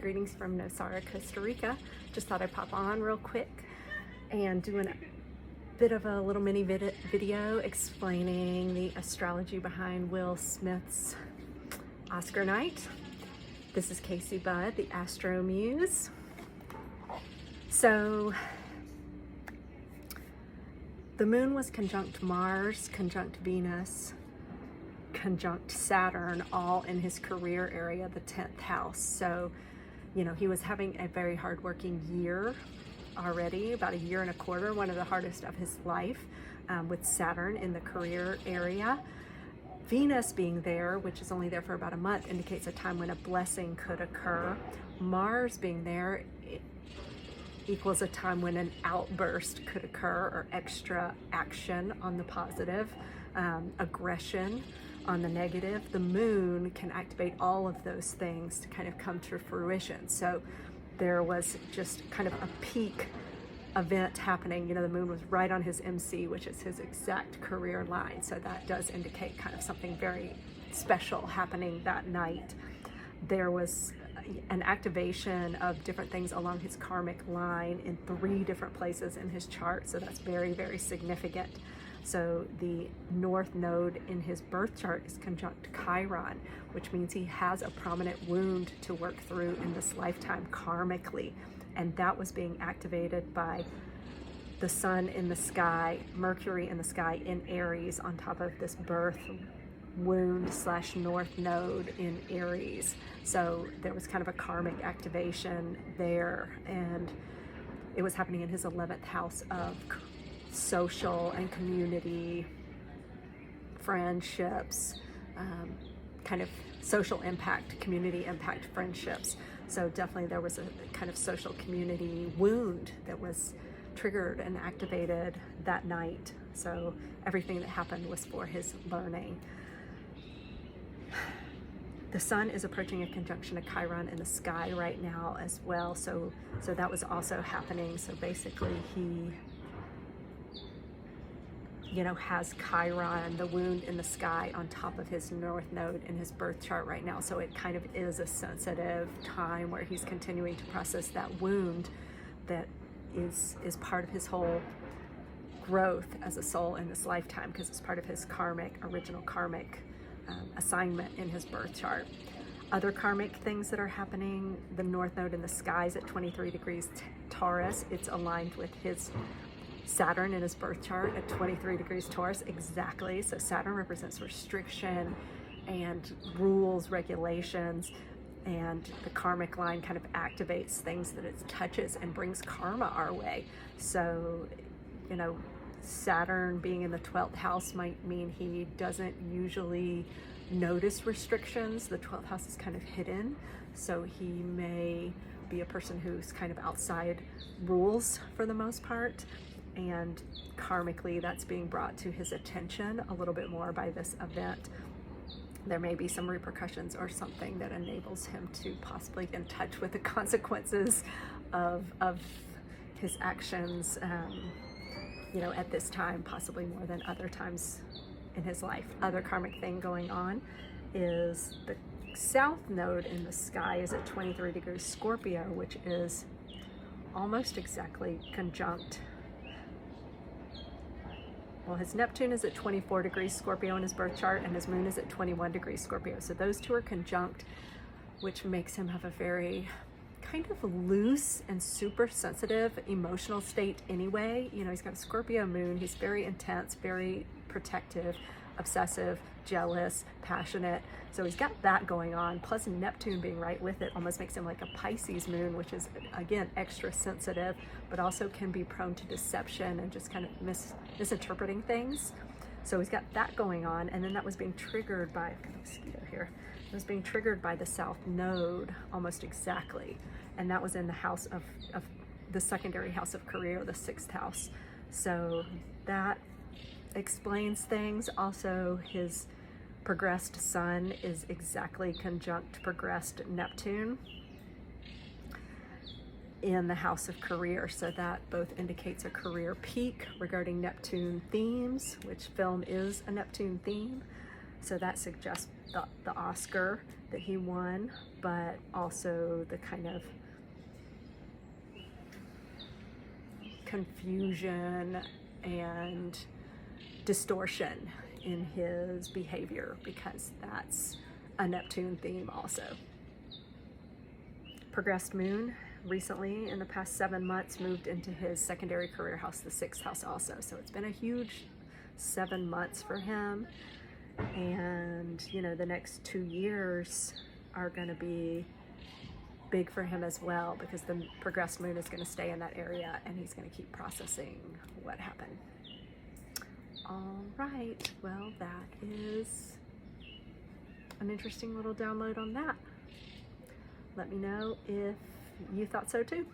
Greetings from Nosara, Costa Rica. Just thought I'd pop on real quick and do a bit of a little mini video explaining the astrology behind Will Smith's Oscar night. This is Casey Budd, the Astro Muse. So the moon was conjunct Mars, conjunct Venus, conjunct Saturn, all in his career area, the 10th house. So, you know, he was having a very hard-working year already, about a year and a quarter, one of the hardest of his life, with Saturn in the career area. Venus being there, which is only there for about a month, indicates a time when a blessing could occur. Mars being there equals a time when an outburst could occur, or extra action on the positive, aggression on the negative. The moon can activate all of those things to kind of come to fruition. So there was just kind of a peak event happening. You know, the moon was right on his MC, which is his exact career line. So that does indicate kind of something very special happening that night. There was an activation of different things along his karmic line in 3 different places in his chart. So that's very, very significant. So the north node in his birth chart is conjunct Chiron, which means he has a prominent wound to work through in this lifetime karmically. And that was being activated by the sun in the sky, Mercury in the sky in Aries on top of this birth wound / north node in Aries. So there was kind of a karmic activation there, and it was happening in his 11th house of social and community, friendships, kind of social impact, community impact friendships. So definitely there was a kind of social community wound that was triggered and activated that night. So everything that happened was for his learning. The sun is approaching a conjunction of Chiron in the sky right now as well. So that was also happening. So basically he, you know, has Chiron, the wound in the sky, on top of his north node in his birth chart right now. So it kind of is a sensitive time where he's continuing to process that wound that is part of his whole growth as a soul in this lifetime, because it's part of his original karmic assignment in his birth chart. Other karmic things that are happening: the north node in the sky is at 23 degrees Taurus. It's aligned with his Saturn in his birth chart at 23 degrees Taurus, exactly. So Saturn represents restriction and rules, regulations, and the karmic line kind of activates things that it touches and brings karma our way. So, you know, Saturn being in the 12th house might mean he doesn't usually notice restrictions. The 12th house is kind of hidden, so he may be a person who's kind of outside rules for the most part. And karmically, that's being brought to his attention a little bit more by this event. There may be some repercussions or something that enables him to possibly get in touch with the consequences of his actions, you know, at this time, possibly more than other times in his life. Other karmic thing going on is the south node in the sky is at 23 degrees Scorpio, which is almost exactly conjunct. Well, his Neptune is at 24 degrees Scorpio in his birth chart, and his moon is at 21 degrees Scorpio. So those two are conjunct, which makes him have a very kind of loose and super sensitive emotional state anyway. You know, he's got a Scorpio moon. He's very intense, very protective, obsessive, jealous, passionate. So he's got that going on. Plus Neptune being right with it almost makes him like a Pisces moon, which is, again, extra sensitive, but also can be prone to deception and just kind of misinterpreting things. So he's got that going on. And then that was being triggered by, I've got a mosquito here. It was being triggered by the south node almost exactly. And that was in the house of the secondary house of career, the 6th house. So that explains things. Also, his progressed sun is exactly conjunct progressed Neptune in the house of career. So that both indicates a career peak regarding Neptune themes, which film is a Neptune theme. So that suggests the Oscar that he won, but also the kind of confusion and distortion in his behavior, because that's a Neptune theme also. Progressed moon recently in the past 7 months moved into his secondary career house, the 6th house also. So it's been a huge 7 months for him. And, you know, the next 2 years are going to be big for him as well, because the progressed moon is going to stay in that area and he's going to keep processing what happened. All right, well, that is an interesting little download on that. Let me know if you thought so too.